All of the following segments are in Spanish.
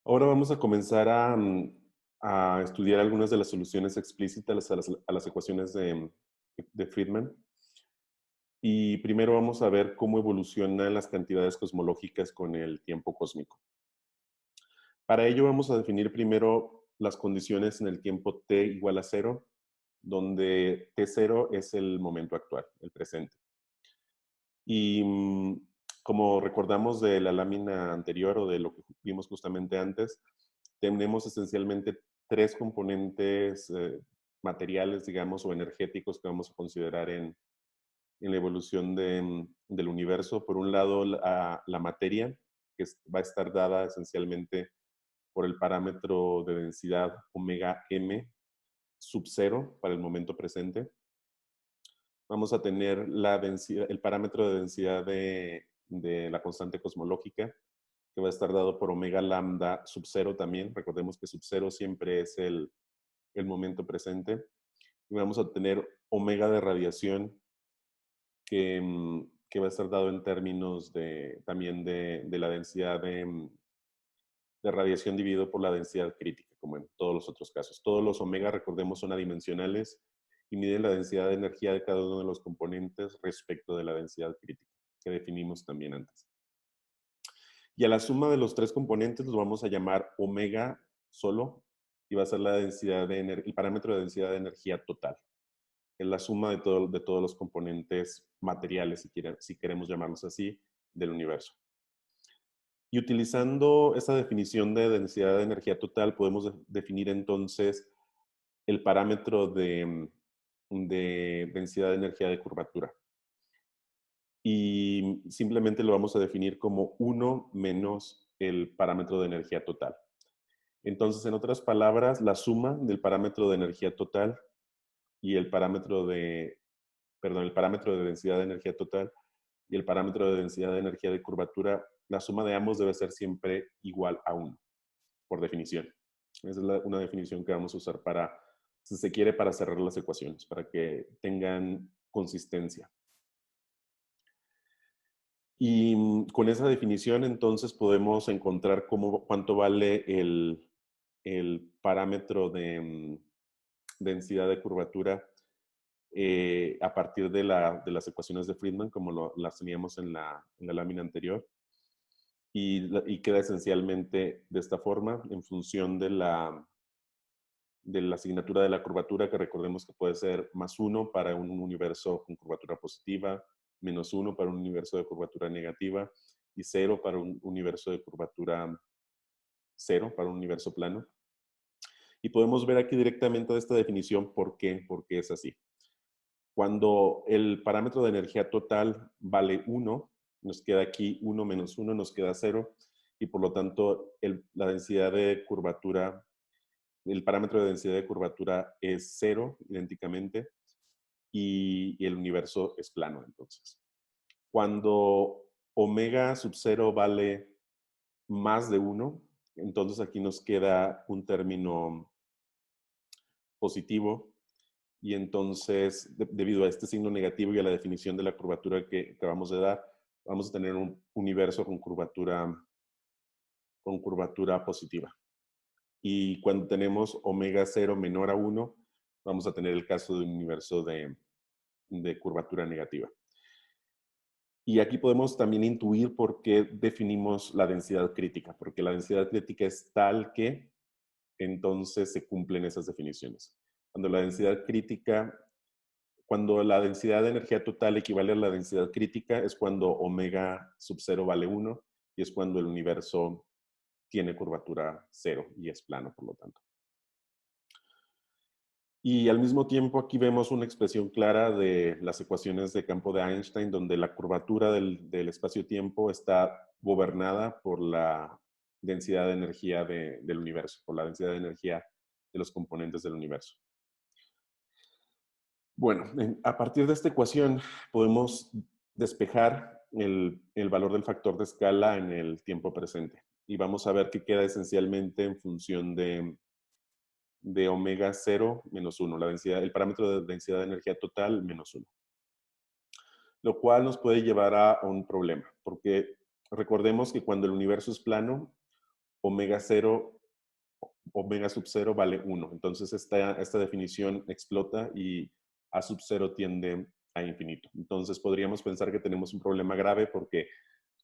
Ahora vamos a comenzar a estudiar algunas de las soluciones explícitas a las ecuaciones de Friedman. Y primero vamos a ver cómo evolucionan las cantidades cosmológicas con el tiempo cósmico. Para ello vamos a definir primero las condiciones en el tiempo t igual a 0, donde t0 es el momento actual, el presente. Y como recordamos de la lámina anterior o de lo que vimos justamente antes, tenemos esencialmente tres componentes materiales, digamos, o energéticos que vamos a considerar en la evolución del universo. Por un lado, la materia, que va a estar dada esencialmente por el parámetro de densidad omega m sub 0 para el momento presente. Vamos a tener el parámetro de densidad de la constante cosmológica, que va a estar dado por omega lambda sub 0 también. Recordemos que sub 0 siempre es el momento presente. Y vamos a tener omega de radiación, que va a estar dado en términos también de la densidad de radiación dividido por la densidad crítica, como en todos los otros casos. Todos los omega, recordemos, son adimensionales y miden la densidad de energía de cada uno de los componentes respecto de la densidad crítica, que definimos también antes. Y a la suma de los tres componentes los vamos a llamar omega solo, y va a ser la densidad el parámetro de densidad de energía total. Es la suma de todos los componentes materiales, si queremos llamarlos así, del universo. Y utilizando esa definición de densidad de energía total, podemos definir entonces el parámetro de densidad de energía de curvatura. Y simplemente lo vamos a definir como 1 menos el parámetro de energía total. Entonces, en otras palabras, la suma del parámetro de energía total y el parámetro el parámetro de densidad de energía total y el parámetro de densidad de energía de curvatura, la suma de ambos debe ser siempre igual a 1, por definición. Esa es una definición que vamos a usar si se quiere, para cerrar las ecuaciones, para que tengan consistencia. Y con esa definición, entonces, podemos encontrar cuánto vale el parámetro de densidad de curvatura a partir de las ecuaciones de Friedman, como las teníamos en la lámina anterior. Y queda esencialmente de esta forma, en función de la asignatura de la curvatura, que recordemos que puede ser +1 para un universo con curvatura positiva, -1 para un universo de curvatura negativa, y 0 para un universo de curvatura 0, para un universo plano. Y podemos ver aquí directamente de esta definición por qué es así. Cuando el parámetro de energía total vale 1, nos queda aquí 1 menos 1, nos queda 0, y por lo tanto la densidad de curvatura, el parámetro de densidad de curvatura es 0, idénticamente, y el universo es plano, entonces. Cuando omega sub 0 vale más de 1, entonces aquí nos queda un término positivo, y entonces, debido a este signo negativo y a la definición de la curvatura que acabamos de dar, vamos a tener un universo con curvatura positiva. Y cuando tenemos omega 0 menor a 1, vamos a tener el caso de un universo de curvatura negativa. Y aquí podemos también intuir por qué definimos la densidad crítica, porque la densidad crítica es tal que entonces se cumplen esas definiciones. Cuando la densidad de energía total equivale a la densidad crítica, es cuando omega sub 0 vale 1, y es cuando el universo tiene curvatura 0 y es plano, por lo tanto. Y al mismo tiempo aquí vemos una expresión clara de las ecuaciones de campo de Einstein, donde la curvatura del espacio-tiempo está gobernada por la densidad de energía del universo, por la densidad de energía de los componentes del universo. Bueno, a partir de esta ecuación podemos despejar el valor del factor de escala en el tiempo presente. Y vamos a ver que queda esencialmente en función de omega 0 menos 1, el parámetro de densidad de energía total menos 1. Lo cual nos puede llevar a un problema, porque recordemos que cuando el universo es plano, omega 0, omega sub 0 vale 1. Entonces esta definición explota y A sub 0 tiende a infinito. Entonces podríamos pensar que tenemos un problema grave porque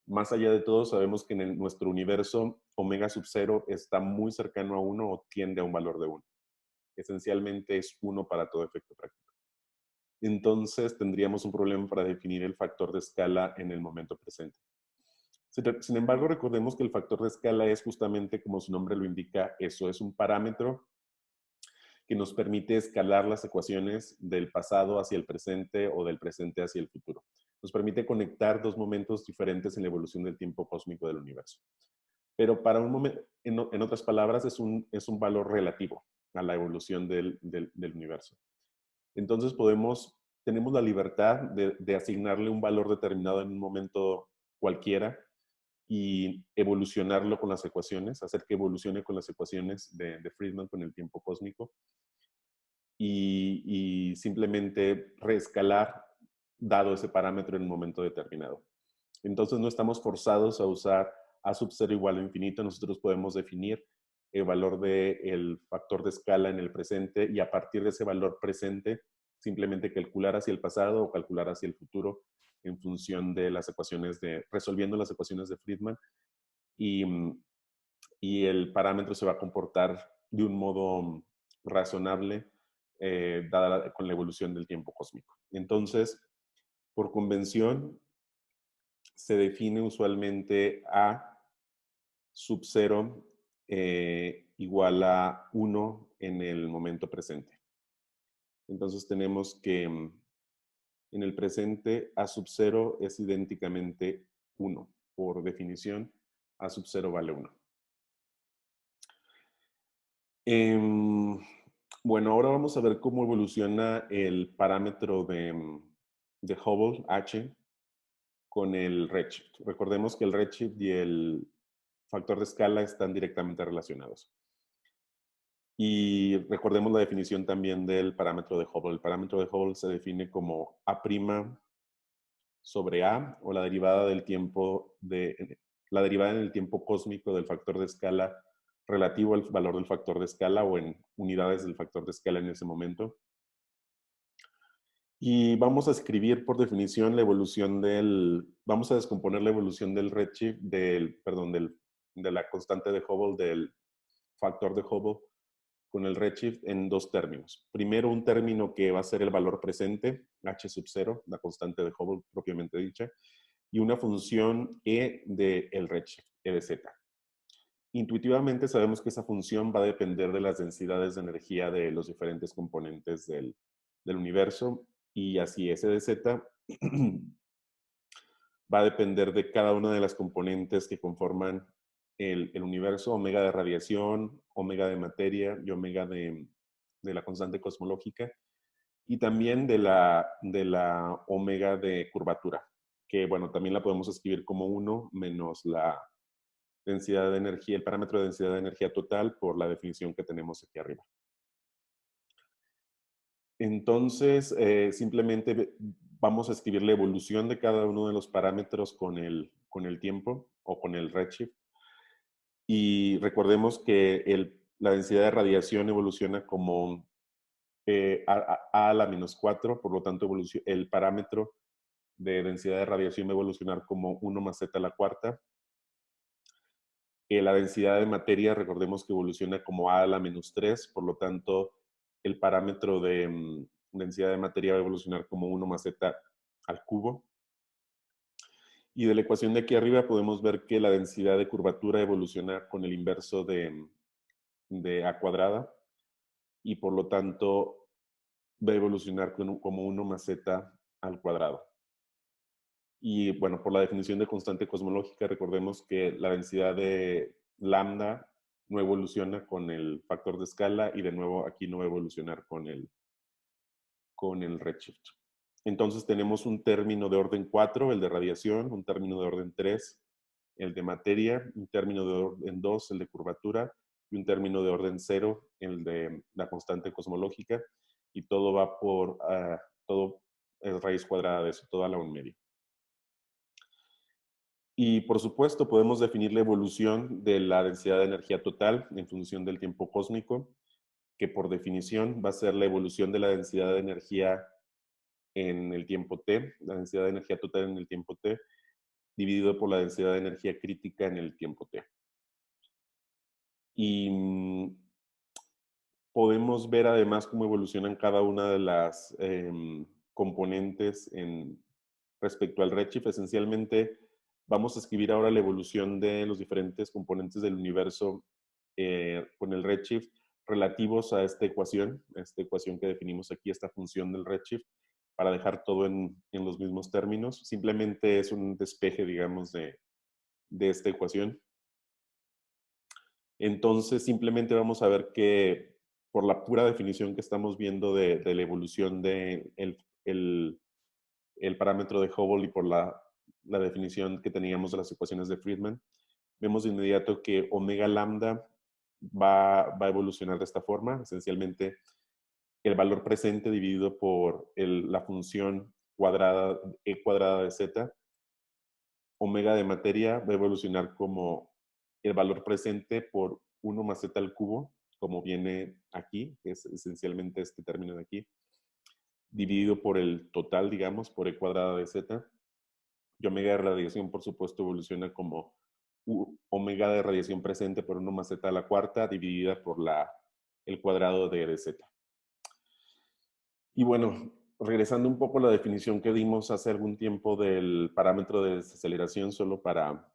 más allá de todo sabemos que en nuestro universo omega sub 0 está muy cercano a 1 o tiende a un valor de 1. Esencialmente es 1 para todo efecto práctico. Entonces tendríamos un problema para definir el factor de escala en el momento presente. Sin embargo, recordemos que el factor de escala es justamente, como su nombre lo indica, eso es un parámetro que nos permite escalar las ecuaciones del pasado hacia el presente o del presente hacia el futuro. Nos permite conectar dos momentos diferentes en la evolución del tiempo cósmico del universo. Pero para un momento, en otras palabras, es un valor relativo a la evolución del universo. Entonces tenemos la libertad de asignarle un valor determinado en un momento cualquiera y evolucionarlo con las ecuaciones, hacer que evolucione con las ecuaciones de Friedman con el tiempo cósmico y simplemente reescalar dado ese parámetro en un momento determinado. Entonces no estamos forzados a usar A sub 0 igual a infinito, nosotros podemos definir el valor del factor de escala en el presente y a partir de ese valor presente simplemente calcular hacia el pasado o calcular hacia el futuro en función de las ecuaciones resolviendo las ecuaciones de Friedman y el parámetro se va a comportar de un modo razonable con la evolución del tiempo cósmico. Entonces, por convención, se define usualmente A sub 0 igual a 1 en el momento presente. Entonces tenemos que en el presente A sub 0 es idénticamente 1. Por definición, A sub 0 vale 1. Bueno, ahora vamos a ver cómo evoluciona el parámetro de Hubble, H, con el redshift. Recordemos que el redshift y el factor de escala están directamente relacionados. Y recordemos la definición también del parámetro de Hubble. El parámetro de Hubble se define como A' sobre A o la derivada del tiempo la derivada en el tiempo cósmico del factor de escala relativo al valor del factor de escala o en unidades del factor de escala en ese momento. Y vamos a escribir por definición la evolución vamos a descomponer la evolución del redshift, de la constante de Hubble, del factor de Hubble con el redshift en dos términos. Primero, un término que va a ser el valor presente, h sub 0, la constante de Hubble propiamente dicha, y una función e del redshift, e de z. Intuitivamente sabemos que esa función va a depender de las densidades de energía de los diferentes componentes del universo y así S de Z va a depender de cada una de las componentes que conforman el universo, omega de radiación, omega de materia y omega de la constante cosmológica y también de la omega de curvatura, que bueno, también la podemos escribir como 1 menos la densidad de energía, el parámetro de densidad de energía total por la definición que tenemos aquí arriba. Entonces, simplemente vamos a escribir la evolución de cada uno de los parámetros con el tiempo o con el redshift. Y recordemos que la densidad de radiación evoluciona como a la menos 4, por lo tanto el parámetro de densidad de radiación va a evolucionar como 1 más z a la cuarta. La densidad de materia, recordemos que evoluciona como a la menos 3, por lo tanto, el parámetro de densidad de materia va a evolucionar como 1 más z al cubo. Y de la ecuación de aquí arriba podemos ver que la densidad de curvatura evoluciona con el inverso de a cuadrada y por lo tanto va a evolucionar como 1 más z al cuadrado. Y bueno, por la definición de constante cosmológica, recordemos que la densidad de lambda no evoluciona con el factor de escala y de nuevo aquí no va a evolucionar con el redshift. Entonces tenemos un término de orden 4, el de radiación, un término de orden 3, el de materia, un término de orden 2, el de curvatura, y un término de orden 0, el de la constante cosmológica, y todo va todo es raíz cuadrada de eso, todo a la 1 media. Y por supuesto, podemos definir la evolución de la densidad de energía total en función del tiempo cósmico, que por definición va a ser la evolución de la densidad de energía en el tiempo t, la densidad de energía total en el tiempo t, dividido por la densidad de energía crítica en el tiempo t. Y podemos ver además cómo evolucionan cada una de las componentes respecto al redshift. Esencialmente, vamos a escribir ahora la evolución de los diferentes componentes del universo con el redshift relativos a esta ecuación que definimos aquí, esta función del redshift, para dejar todo en los mismos términos. Simplemente es un despeje, digamos, de esta ecuación. Entonces, simplemente vamos a ver que por la pura definición que estamos viendo de la evolución del el parámetro de Hubble y por la definición que teníamos de las ecuaciones de Friedman, vemos de inmediato que omega lambda va a evolucionar de esta forma. Esencialmente, el valor presente dividido por la función cuadrada, e cuadrada de z. Omega de materia va a evolucionar como el valor presente por 1 más z al cubo, como viene aquí, que es esencialmente este término de aquí, dividido por el total, digamos, por e cuadrada de z. Y omega de radiación, por supuesto, evoluciona como omega de radiación presente por 1 más z a la cuarta, dividida por el cuadrado de e de z. Y bueno, regresando un poco a la definición que dimos hace algún tiempo del parámetro de desaceleración, solo para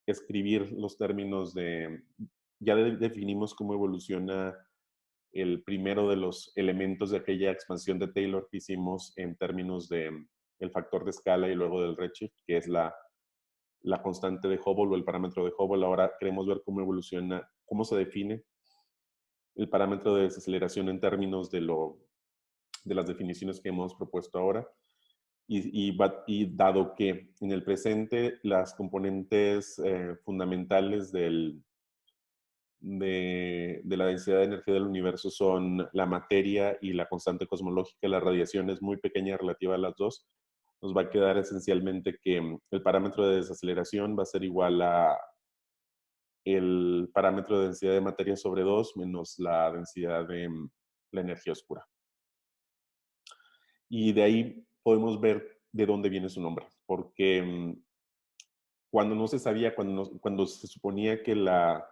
escribir los términos ya definimos cómo evoluciona el primero de los elementos de aquella expansión de Taylor que hicimos en términos de el factor de escala y luego del redshift, que es la constante de Hubble o el parámetro de Hubble. Ahora queremos ver cómo evoluciona, cómo se define el parámetro de desaceleración en términos de las definiciones que hemos propuesto ahora. Y dado que en el presente las componentes fundamentales de la densidad de energía del universo son la materia y la constante cosmológica, la radiación es muy pequeña relativa a las dos, nos va a quedar esencialmente que el parámetro de desaceleración va a ser igual a el parámetro de densidad de materia sobre 2 menos la densidad de la energía oscura. Y de ahí podemos ver de dónde viene su nombre, porque cuando no se sabía, cuando se suponía que la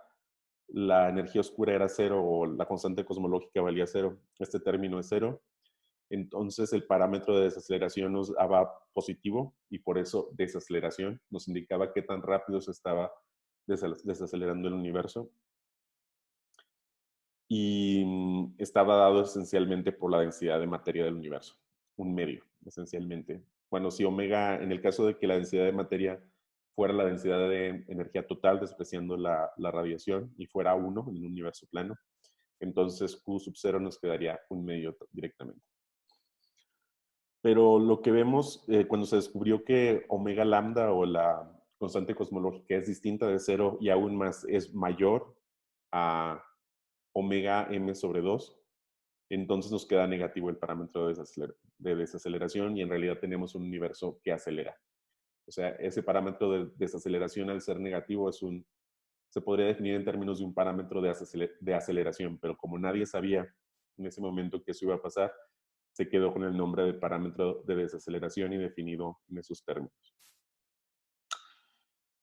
energía oscura era cero o la constante cosmológica valía cero, este término es cero, entonces el parámetro de desaceleración nos daba positivo y por eso desaceleración nos indicaba qué tan rápido se estaba desacelerando el universo. Y estaba dado esencialmente por la densidad de materia del universo, un medio, esencialmente. Bueno, si omega, en el caso de que la densidad de materia fuera la densidad de energía total, despreciando la radiación, y fuera 1 en un universo plano, entonces Q sub 0 nos quedaría un medio directamente. Pero lo que vemos cuando se descubrió que omega lambda o la constante cosmológica es distinta de 0 y aún más es mayor a omega m sobre 2, entonces nos queda negativo el parámetro de desaceleración y en realidad tenemos un universo que acelera. O sea, ese parámetro de desaceleración al ser negativo se podría definir en términos de un parámetro de aceleración, pero como nadie sabía en ese momento que eso iba a pasar, se quedó con el nombre de parámetro de desaceleración y definido en esos términos.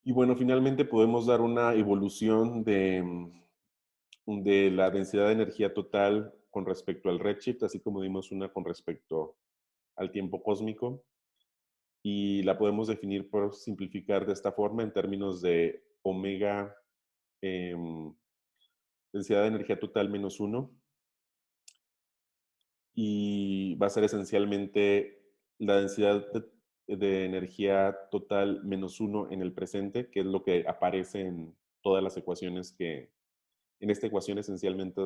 Y bueno, finalmente podemos dar una evolución de la densidad de energía total con respecto al redshift, así como dimos una con respecto al tiempo cósmico. Y la podemos definir por simplificar de esta forma en términos de omega, densidad de energía total menos 1. Y va a ser esencialmente la densidad de energía total menos 1 en el presente, que es lo que aparece en todas las ecuaciones en esta ecuación esencialmente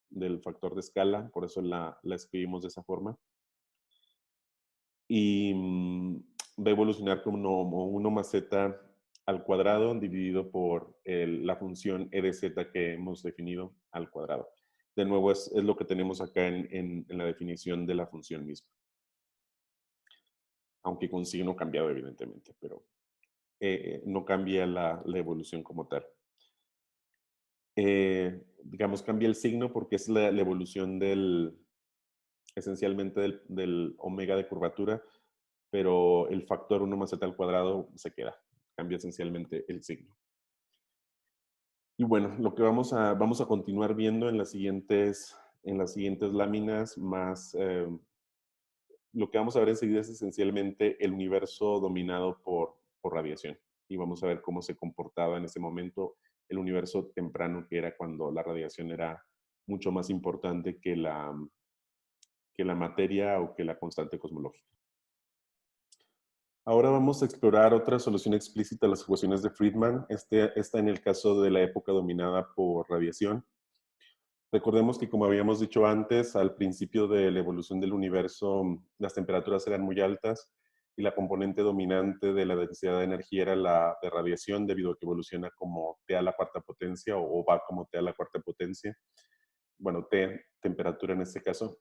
del factor de escala, por eso la escribimos de esa forma. Y va a evolucionar como 1 más z al cuadrado dividido por la función e de z que hemos definido al cuadrado. De nuevo, es lo que tenemos acá en la definición de la función misma. Aunque con signo cambiado, evidentemente, pero no cambia la evolución como tal. Digamos, cambia el signo porque es la evolución esencialmente del omega de curvatura, pero el factor 1 más z al cuadrado se queda. Cambia esencialmente el signo. Y bueno, lo que vamos a continuar viendo en las siguientes láminas más, lo que vamos a ver enseguida es esencialmente el universo dominado por radiación. Y vamos a ver cómo se comportaba en ese momento el universo temprano, que era cuando la radiación era mucho más importante que la materia o que la constante cosmológica. Ahora vamos a explorar otra solución explícita a las ecuaciones de Friedman. Esta en el caso de la época dominada por radiación. Recordemos que, como habíamos dicho antes, al principio de la evolución del universo, las temperaturas eran muy altas y la componente dominante de la densidad de energía era la de radiación, debido a que evoluciona como T a la cuarta potencia o va como T a la cuarta potencia. Bueno, T, temperatura en este caso.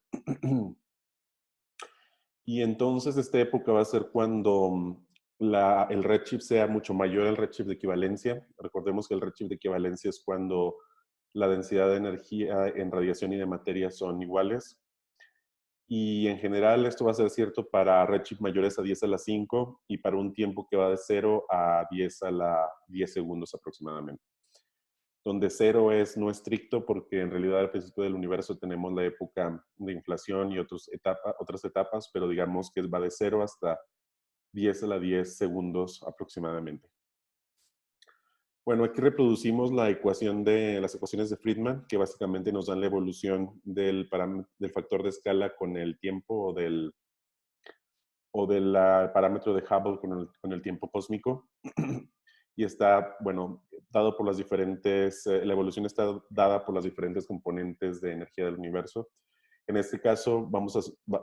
Y entonces esta época va a ser cuando el redshift sea mucho mayor al redshift de equivalencia. Recordemos que el redshift de equivalencia es cuando la densidad de energía en radiación y de materia son iguales. Y en general esto va a ser cierto para redshift mayores a 10 a la 5 y para un tiempo que va de 0 a 10 a la 10 segundos aproximadamente. Donde 0 es no estricto porque en realidad al principio del universo tenemos la época de inflación y otras etapas, pero digamos que va de 0 hasta 10 a la 10 segundos aproximadamente. Bueno, aquí reproducimos las ecuaciones de Friedman, que básicamente nos dan la evolución del factor de escala con el tiempo o del parámetro de Hubble con el tiempo cósmico. Y está, bueno, dado por las diferentes, la evolución está dada por las diferentes componentes de energía del universo. En este caso, vamos a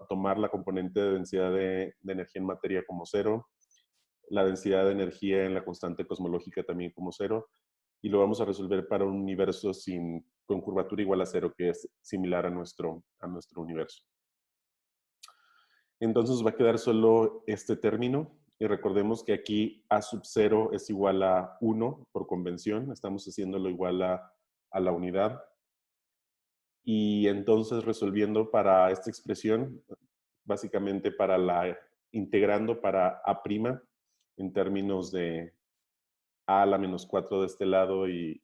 tomar la componente de densidad de energía en materia como 0, la densidad de energía en la constante cosmológica también como 0, y lo vamos a resolver para un universo con curvatura igual a 0, que es similar a nuestro universo. Entonces va a quedar solo este término, y recordemos que aquí A sub 0 es igual a 1 por convención, estamos haciéndolo igual a la unidad. Y entonces resolviendo para esta expresión, básicamente integrando para A' en términos de A a la menos 4 de este lado y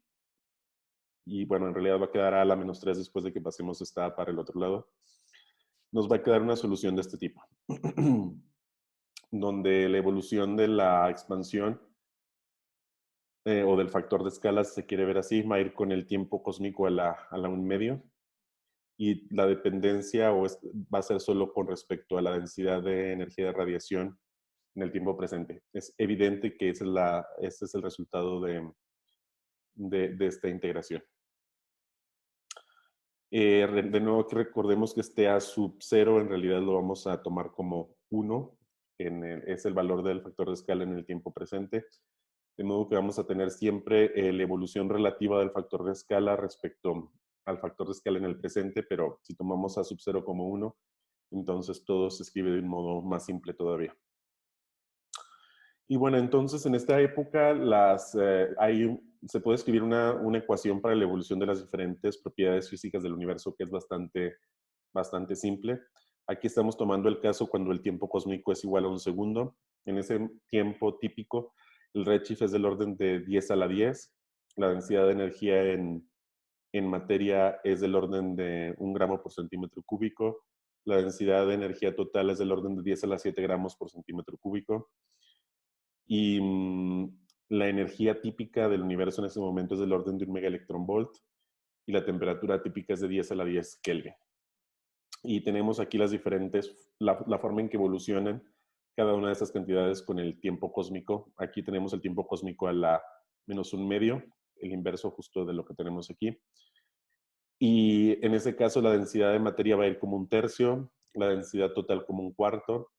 bueno, en realidad va a quedar A a la menos 3 después de que pasemos esta A para el otro lado. Nos va a quedar una solución de este tipo, donde la evolución de la expansión o del factor de escala, si se quiere ver así, va a ir con el tiempo cósmico a la 1,5. Y la dependencia va a ser solo con respecto a la densidad de energía de radiación en el tiempo presente. Es evidente que ese es el resultado de esta integración. De nuevo, aquí recordemos que este A sub 0 en realidad lo vamos a tomar como 1, es el valor del factor de escala en el tiempo presente. De modo que vamos a tener siempre la evolución relativa del factor de escala respecto al factor de escala en el presente, pero si tomamos A sub 0 como 1, entonces todo se escribe de un modo más simple todavía. Y bueno, entonces en esta época se puede escribir una ecuación para la evolución de las diferentes propiedades físicas del universo que es bastante simple. Aquí estamos tomando el caso cuando el tiempo cósmico es igual a 1 segundo. En ese tiempo típico, el redshift es del orden de 10 a la 10. La densidad de energía en materia es del orden de 1 gramo por centímetro cúbico. La densidad de energía total es del orden de 10 a la 7 gramos por centímetro cúbico. Y la energía típica del universo en ese momento es del orden de 1 megaelectronvolt. Y la temperatura típica es de 10 a la 10 Kelvin. Y tenemos aquí la forma en que evolucionan cada una de estas cantidades con el tiempo cósmico. Aquí tenemos el tiempo cósmico a la menos 1/2, el inverso justo de lo que tenemos aquí. Y en ese caso la densidad de materia va a ir como 1/3, la densidad total como 1/4,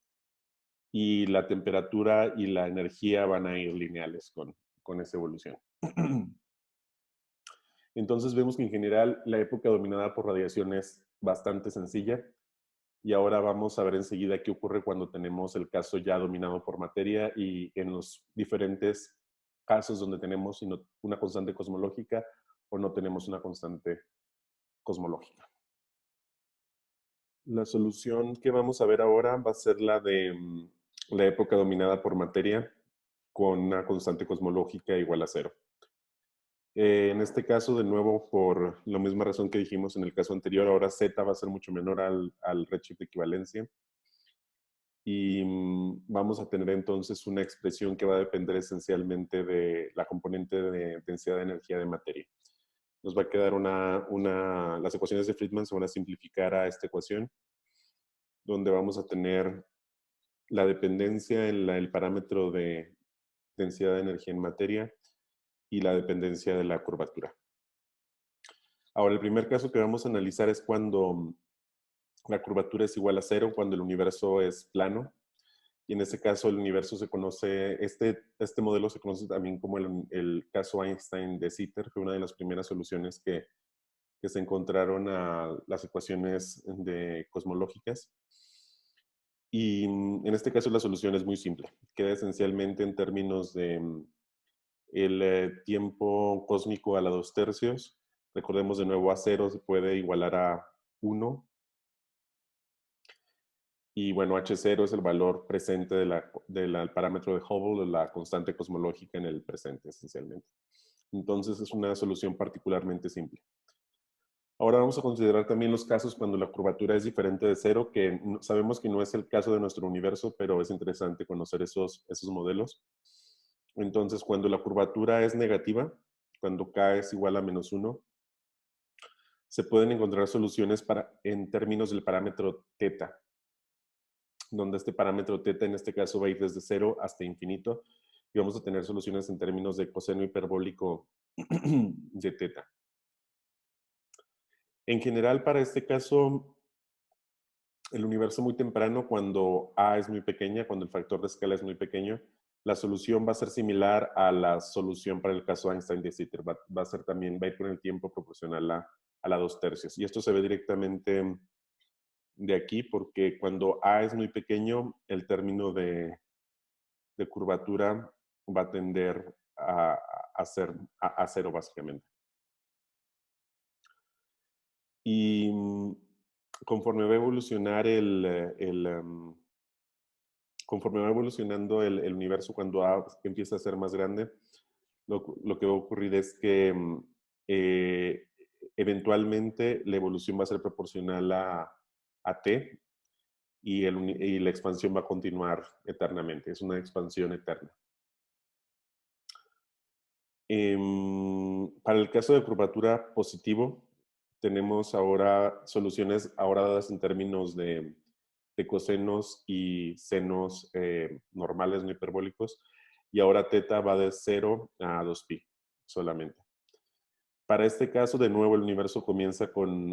y la temperatura y la energía van a ir lineales con esa evolución. Entonces vemos que en general la época dominada por radiación es bastante sencilla. Y ahora vamos a ver enseguida qué ocurre cuando tenemos el caso ya dominado por materia y en los diferentes casos donde tenemos una constante cosmológica o no tenemos una constante cosmológica. La solución que vamos a ver ahora va a ser la de la época dominada por materia con una constante cosmológica igual a cero. En este caso, de nuevo, por la misma razón que dijimos en el caso anterior, ahora z va a ser mucho menor al redshift de equivalencia. Y vamos a tener entonces una expresión que va a depender esencialmente de la componente de densidad de energía de materia. Nos va a quedar las ecuaciones de Friedman se van a simplificar a esta ecuación, donde vamos a tener la dependencia en el parámetro de densidad de energía en materia y la dependencia de la curvatura. Ahora, el primer caso que vamos a analizar es cuando la curvatura es igual a cero, cuando el universo es plano. Y en este caso el universo se conoce, este modelo se conoce también como el caso Einstein de Sitter, fue una de las primeras soluciones que se encontraron a las ecuaciones cosmológicas. Y en este caso la solución es muy simple. Queda esencialmente en términos de el tiempo cósmico a la 2/3. Recordemos de nuevo, a 0 se puede igualar a 1. Y bueno, H0 es el valor presente del parámetro de Hubble, de la constante cosmológica en el presente, esencialmente. Entonces es una solución particularmente simple. Ahora vamos a considerar también los casos cuando la curvatura es diferente de cero, que sabemos que no es el caso de nuestro universo, pero es interesante conocer esos modelos. Entonces, cuando la curvatura es negativa, cuando K es igual a -1, se pueden encontrar soluciones en términos del parámetro teta, donde este parámetro teta en este caso va a ir desde 0 hasta infinito, y vamos a tener soluciones en términos de coseno hiperbólico de teta. En general, para este caso, el universo muy temprano, cuando A es muy pequeña, cuando el factor de escala es muy pequeño, la solución va a ser similar a la solución para el caso Einstein de Sitter. Va a ir con el tiempo proporcional a la 2/3. Y esto se ve directamente de aquí, porque cuando A es muy pequeño, el término de curvatura va a tender a ser a cero, básicamente. Y conforme va a evolucionar conforme va evolucionando el universo, cuando A empieza a ser más grande, lo que va a ocurrir es que eh, eventualmente la evolución va a ser proporcional a T y la expansión va a continuar eternamente. Es una expansión eterna. Para el caso de curvatura positivo, tenemos ahora soluciones ahora dadas en términos de cosenos y senos normales no hiperbólicos, y ahora teta va de 0 a 2pi solamente. Para este caso, de nuevo, el universo comienza con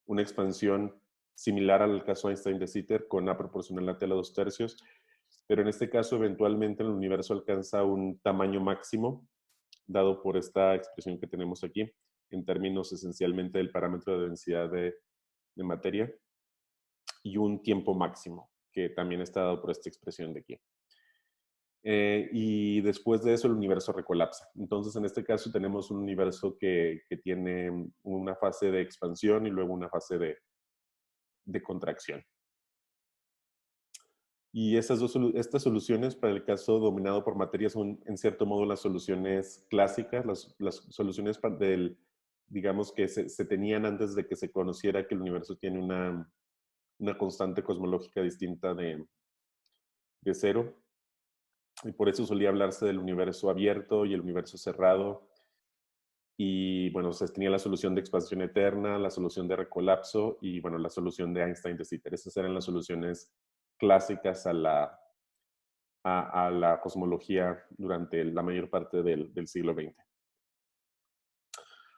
una expansión similar al caso Einstein de Sitter, con A proporcional a T a la 2/3, pero en este caso, eventualmente, el universo alcanza un tamaño máximo, dado por esta expresión que tenemos aquí, en términos esencialmente del parámetro de densidad de materia, y un tiempo máximo, que también está dado por esta expresión de aquí. Y después de eso el universo recolapsa. Entonces, en este caso tenemos un universo que tiene una fase de expansión y luego una fase de contracción. Y estas soluciones para el caso dominado por materia son, en cierto modo, las soluciones clásicas, las soluciones digamos, que se tenían antes de que se conociera que el universo tiene una constante cosmológica distinta de cero. Y por eso solía hablarse del universo abierto y el universo cerrado. Y bueno, se tenía la solución de expansión eterna, la solución de recolapso y bueno, la solución de Einstein de Sitter. Esas eran las soluciones clásicas a la cosmología durante la mayor parte del siglo XX.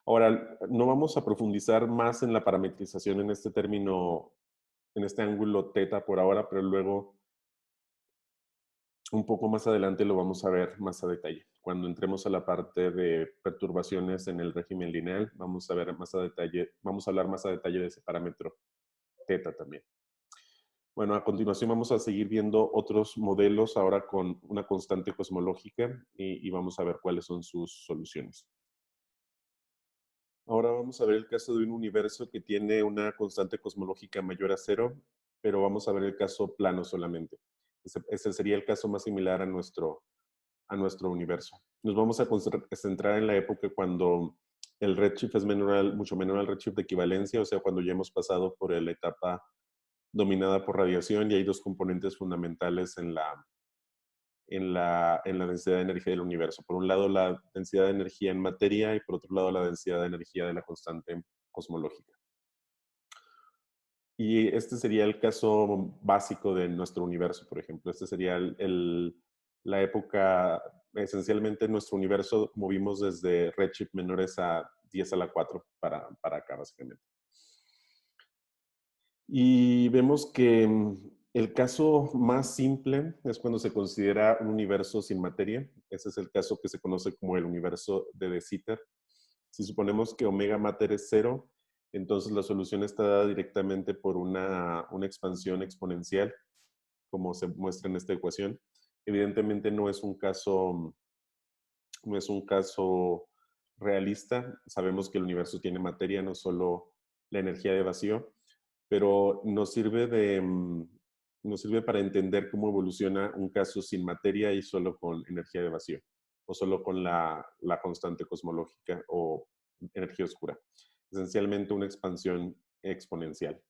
Ahora, no vamos a profundizar más en la parametrización en este término, en este ángulo teta por ahora, pero luego, un poco más adelante, lo vamos a ver más a detalle. Cuando entremos a la parte de perturbaciones en el régimen lineal, vamos a ver más a detalle, vamos a hablar más a detalle de ese parámetro teta también. Bueno, a continuación vamos a seguir viendo otros modelos ahora con una constante cosmológica y vamos a ver cuáles son sus soluciones. Ahora vamos a ver el caso de un universo que tiene una constante cosmológica mayor a cero, pero vamos a ver el caso plano solamente. Ese sería el caso más similar a nuestro universo. Nos vamos a centrar en la época cuando el redshift es mucho menor al redshift de equivalencia, o sea, cuando ya hemos pasado por la etapa dominada por radiación y hay dos componentes fundamentales en la densidad de energía del universo. Por un lado, la densidad de energía en materia y por otro lado, la densidad de energía de la constante cosmológica. Y este sería el caso básico de nuestro universo, por ejemplo. Este sería la época, esencialmente nuestro universo movimos desde redshift menores a 10 a la 4 para acá, básicamente. Y vemos que el caso más simple es cuando se considera un universo sin materia. Ese es el caso que se conoce como el universo de De Sitter. Si suponemos que omega mater es cero, entonces la solución está dada directamente por una expansión exponencial, como se muestra en esta ecuación. Evidentemente no es un caso realista. Sabemos que el universo tiene materia, no solo la energía de vacío, pero nos sirve para entender cómo evoluciona un caso sin materia y solo con energía de vacío, o solo con la constante cosmológica o energía oscura. Esencialmente una expansión exponencial.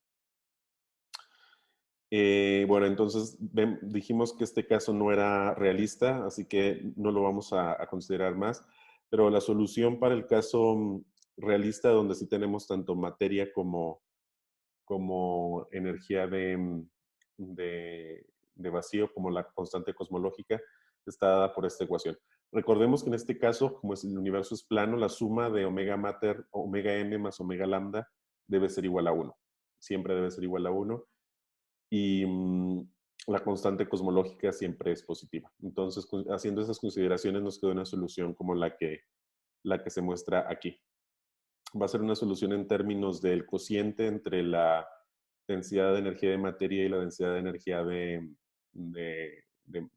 Bueno, entonces dijimos que este caso no era realista, así que no lo vamos a considerar más, pero la solución para el caso realista, donde sí tenemos tanto materia como energía de vacío, como la constante cosmológica, está dada por esta ecuación. Recordemos que en este caso, como el universo es plano, la suma de omega mater, omega m más omega lambda debe ser igual a 1. Siempre debe ser igual a 1. Y la constante cosmológica siempre es positiva. Entonces, haciendo esas consideraciones, nos queda una solución como la que se muestra aquí. Va a ser una solución en términos del cociente entre la densidad de energía de materia y la densidad de energía de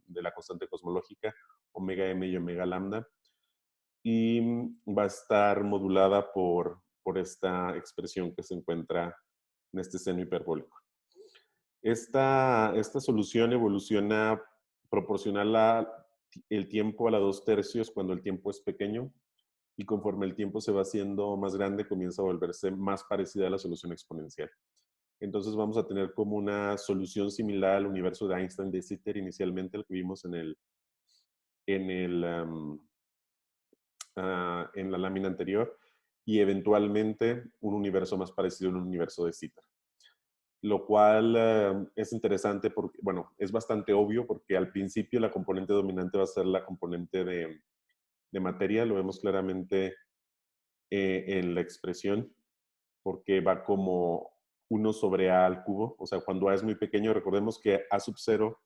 la constante cosmológica, omega m y omega lambda. Y va a estar modulada por esta expresión que se encuentra en este seno hiperbólico. Esta solución evoluciona proporcional el tiempo a la 2/3 cuando el tiempo es pequeño, y conforme el tiempo se va haciendo más grande comienza a volverse más parecida a la solución exponencial. Entonces vamos a tener como una solución similar al universo de Einstein de Sitter inicialmente, el que vimos en la lámina anterior, y eventualmente un universo más parecido a un universo de Sitter. Lo cual es interesante porque, bueno, es bastante obvio porque al principio la componente dominante va a ser la componente de materia, lo vemos claramente en la expresión, porque va como 1 sobre A al cubo, o sea, cuando A es muy pequeño, recordemos que A sub 0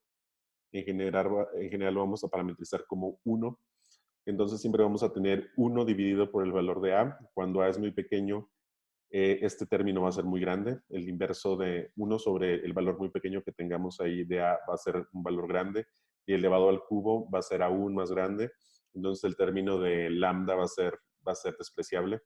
en general lo vamos a parametrizar como 1, entonces siempre vamos a tener 1 dividido por el valor de A. Cuando A es muy pequeño, este término va a ser muy grande. El inverso de 1 sobre el valor muy pequeño que tengamos ahí de A va a ser un valor grande, y elevado al cubo va a ser aún más grande. Entonces el término de lambda va a ser despreciable.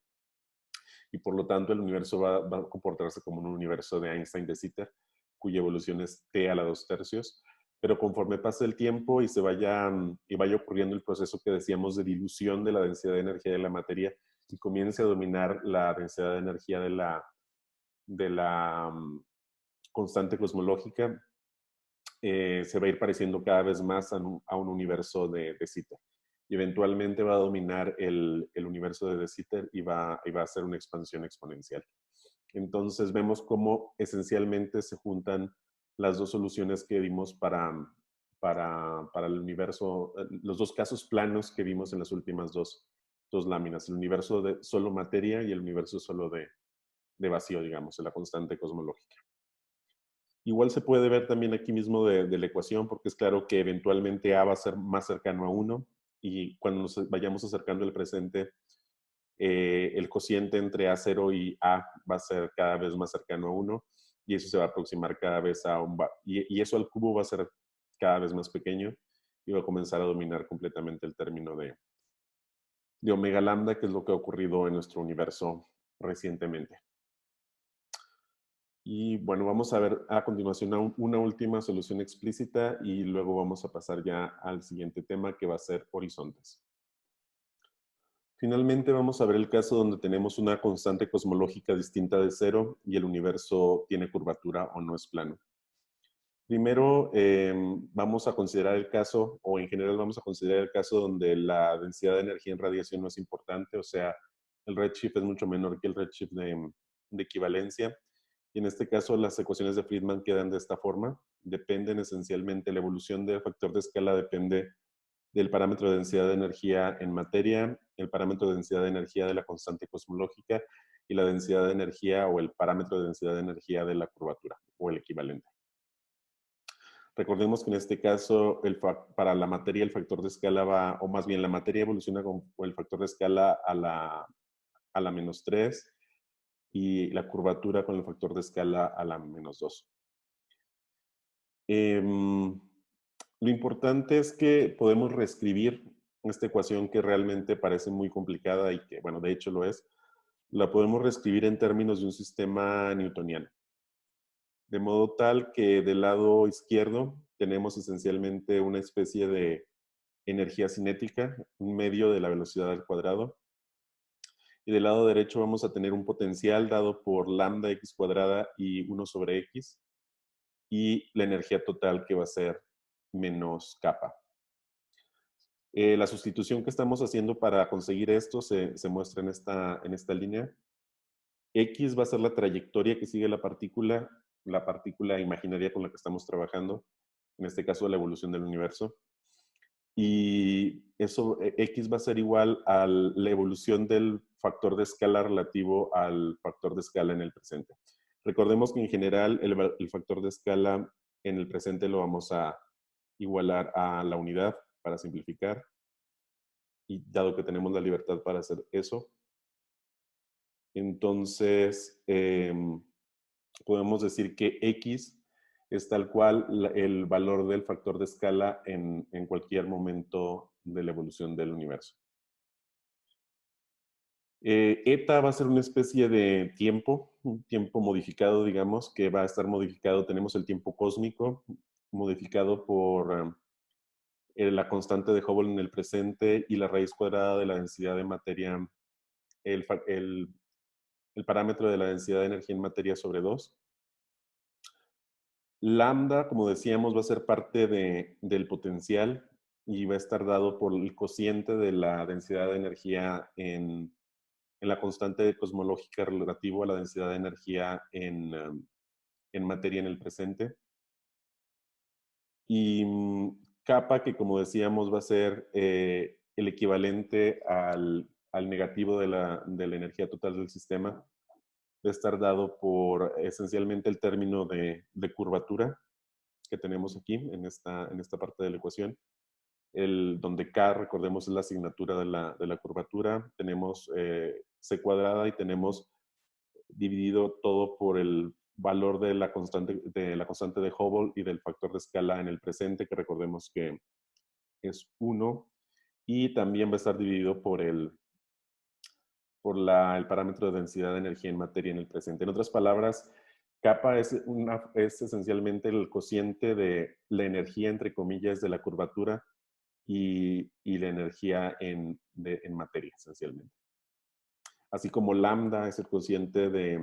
Y por lo tanto el universo va a comportarse como un universo de Einstein de Sitter, cuya evolución es t a la 2/3. Pero conforme pase el tiempo y vaya ocurriendo el proceso que decíamos de dilución de la densidad de energía de la materia, y comience a dominar la densidad de energía de la constante cosmológica, se va a ir pareciendo cada vez más a un universo de Sitter. Y eventualmente va a dominar el universo de De Sitter y va a ser una expansión exponencial. Entonces vemos cómo esencialmente se juntan las dos soluciones que vimos para el universo, los dos casos planos que vimos en las últimas dos láminas, el universo de solo materia y el universo solo de vacío, digamos, de la constante cosmológica. Igual se puede ver también aquí mismo de la ecuación, porque es claro que eventualmente A va a ser más cercano a 1, y cuando nos vayamos acercando al presente, el cociente entre A0 y A va a ser cada vez más cercano a 1, y eso se va a aproximar cada vez y eso al cubo va a ser cada vez más pequeño y va a comenzar a dominar completamente el término de omega lambda, que es lo que ha ocurrido en nuestro universo recientemente. Y bueno, vamos a ver a continuación una última solución explícita y luego vamos a pasar ya al siguiente tema, que va a ser horizontes. Finalmente vamos a ver el caso donde tenemos una constante cosmológica distinta de cero y el universo tiene curvatura o no es plano. Primero vamos a considerar el caso, o en general vamos a considerar el caso donde la densidad de energía en radiación no es importante, o sea, el redshift es mucho menor que el redshift de equivalencia. Y en este caso las ecuaciones de Friedman quedan de esta forma. Dependen esencialmente, la evolución del factor de escala depende del parámetro de densidad de energía en materia, el parámetro de densidad de energía de la constante cosmológica y la densidad de energía o el parámetro de densidad de energía de la curvatura o el equivalente. Recordemos que en este caso, para la materia el factor de escala va, o más bien la materia evoluciona con el factor de escala a la menos 3 y la curvatura con el factor de escala a la menos 2. Lo importante es que podemos reescribir esta ecuación que realmente parece muy complicada y que, bueno, de hecho lo es, la podemos reescribir en términos de un sistema newtoniano. De modo tal que del lado izquierdo tenemos esencialmente una especie de energía cinética, un medio de la velocidad al cuadrado. Y del lado derecho vamos a tener un potencial dado por lambda x cuadrada y 1 sobre x. Y la energía total que va a ser menos kappa. La sustitución que estamos haciendo para conseguir esto se muestra en esta línea. X va a ser la trayectoria que sigue la partícula imaginaria con la que estamos trabajando, en este caso la evolución del universo. Y eso, X va a ser igual a la evolución del factor de escala relativo al factor de escala en el presente. Recordemos que en general el factor de escala en el presente lo vamos a igualar a la unidad para simplificar. Y dado que tenemos la libertad para hacer eso, entonces podemos decir que X es tal cual el valor del factor de escala en cualquier momento de la evolución del universo. Eta va a ser una especie de tiempo, un tiempo modificado, digamos, que va a estar modificado. Tenemos el tiempo cósmico modificado por la constante de Hubble en el presente y la raíz cuadrada de la densidad de materia, el, el, el parámetro de la densidad de energía en materia sobre 2. Lambda, como decíamos, va a ser parte del potencial y va a estar dado por el cociente de la densidad de energía en la constante cosmológica relativo a la densidad de energía en materia en el presente. Y kappa, que como decíamos va a ser el equivalente al negativo de la energía total del sistema, va a estar dado por esencialmente el término de curvatura que tenemos aquí en esta parte de la ecuación. Donde K, recordemos, es la asignatura de la curvatura. Tenemos C cuadrada y tenemos dividido todo por el valor de la constante de Hubble y del factor de escala en el presente, que recordemos que es 1. Y también va a estar dividido por el parámetro de densidad de energía en materia en el presente. En otras palabras, kappa es esencialmente el cociente de la energía, entre comillas, de la curvatura y la energía en materia, esencialmente. Así como lambda es el cociente de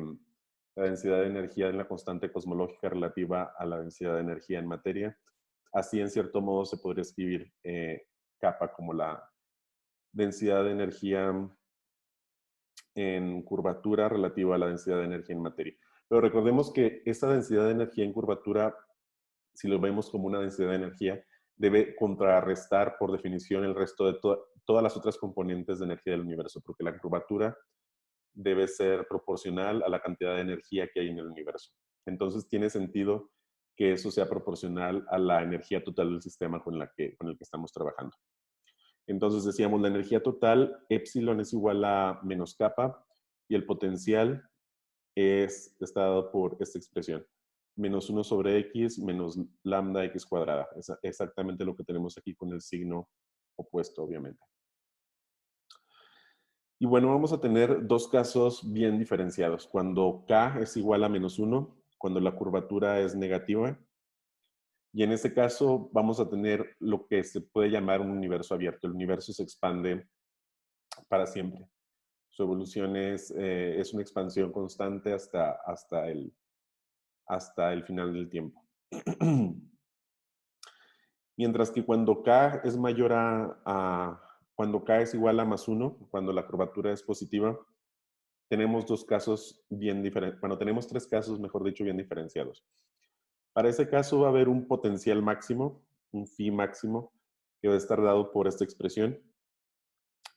la densidad de energía en la constante cosmológica relativa a la densidad de energía en materia. Así, en cierto modo, se podría escribir kappa como la densidad de energía en curvatura relativa a la densidad de energía en materia. Pero recordemos que esta densidad de energía en curvatura, si lo vemos como una densidad de energía, debe contrarrestar por definición el resto de todas las otras componentes de energía del universo, porque la curvatura debe ser proporcional a la cantidad de energía que hay en el universo. Entonces tiene sentido que eso sea proporcional a la energía total del sistema con el que estamos trabajando. Entonces decíamos, la energía total, epsilon es igual a menos kappa, y el potencial está dado por esta expresión. Menos 1 sobre x menos lambda x cuadrada. Es exactamente lo que tenemos aquí con el signo opuesto, obviamente. Y bueno, vamos a tener dos casos bien diferenciados. Cuando k es igual a menos 1, cuando la curvatura es negativa. Y en este caso vamos a tener lo que se puede llamar un universo abierto. El universo se expande para siempre. Su evolución es una expansión constante hasta el final del tiempo. Mientras que cuando k es mayor cuando k es igual a más 1, cuando la curvatura es positiva, tenemos dos casos bien diferentes. Bueno, tenemos tres casos, mejor dicho, bien diferenciados. Para ese caso va a haber un potencial máximo, un phi máximo, que va a estar dado por esta expresión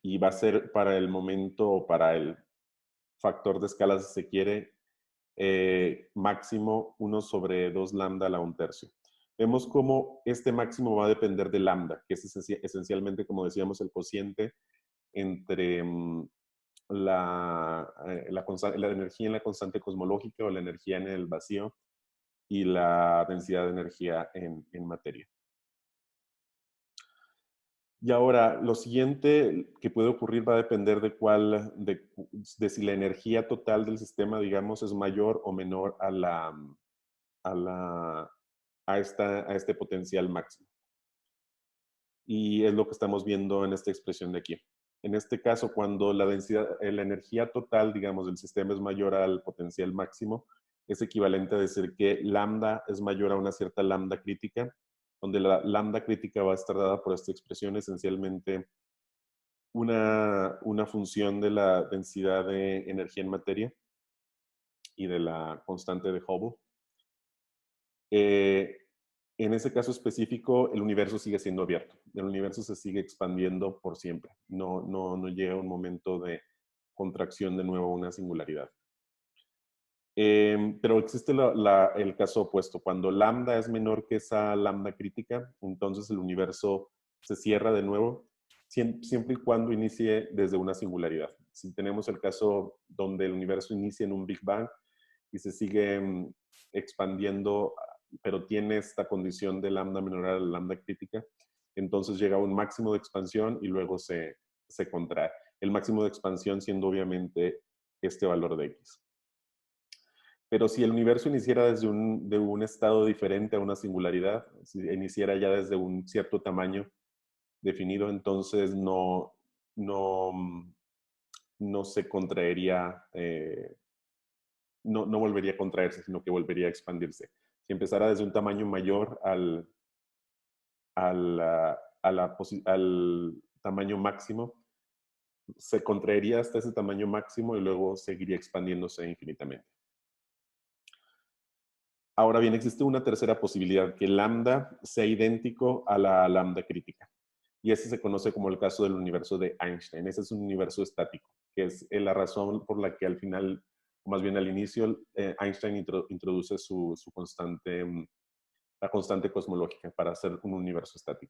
y va a ser para el momento o para el factor de escala, si se quiere, máximo 1 sobre 2 lambda a la 1/3. Vemos cómo este máximo va a depender de lambda, que es esencialmente, como decíamos, el cociente entre la energía en la constante cosmológica o la energía en el vacío y la densidad de energía en materia. Y ahora, lo siguiente que puede ocurrir va a depender de si la energía total del sistema, digamos, es mayor o menor a este potencial máximo. Y es lo que estamos viendo en esta expresión de aquí. En este caso, cuando la energía total, digamos, del sistema es mayor al potencial máximo, es equivalente a decir que lambda es mayor a una cierta lambda crítica, donde la lambda crítica va a estar dada por esta expresión, esencialmente una función de la densidad de energía en materia y de la constante de Hubble. En ese caso específico, el universo sigue siendo abierto. El universo se sigue expandiendo por siempre. No llega un momento de contracción de nuevo a una singularidad. Pero existe el caso opuesto. Cuando lambda es menor que esa lambda crítica, entonces el universo se cierra de nuevo, siempre y cuando inicie desde una singularidad. Si tenemos el caso donde el universo inicia en un Big Bang y se sigue expandiendo, pero tiene esta condición de lambda menor a la lambda crítica, entonces llega a un máximo de expansión y luego se contrae. El máximo de expansión siendo obviamente este valor de x. Pero si el universo iniciara desde de un estado diferente a una singularidad, si iniciara ya desde un cierto tamaño definido, entonces no se contraería, no volvería a contraerse, sino que volvería a expandirse. Si empezara desde un tamaño mayor al tamaño máximo, se contraería hasta ese tamaño máximo y luego seguiría expandiéndose infinitamente. Ahora bien, existe una tercera posibilidad, que lambda sea idéntico a la lambda crítica. Y ese se conoce como el caso del universo de Einstein. Ese es un universo estático, que es la razón por la que al final, o más bien al inicio, Einstein introduce la constante cosmológica para hacer un universo estático.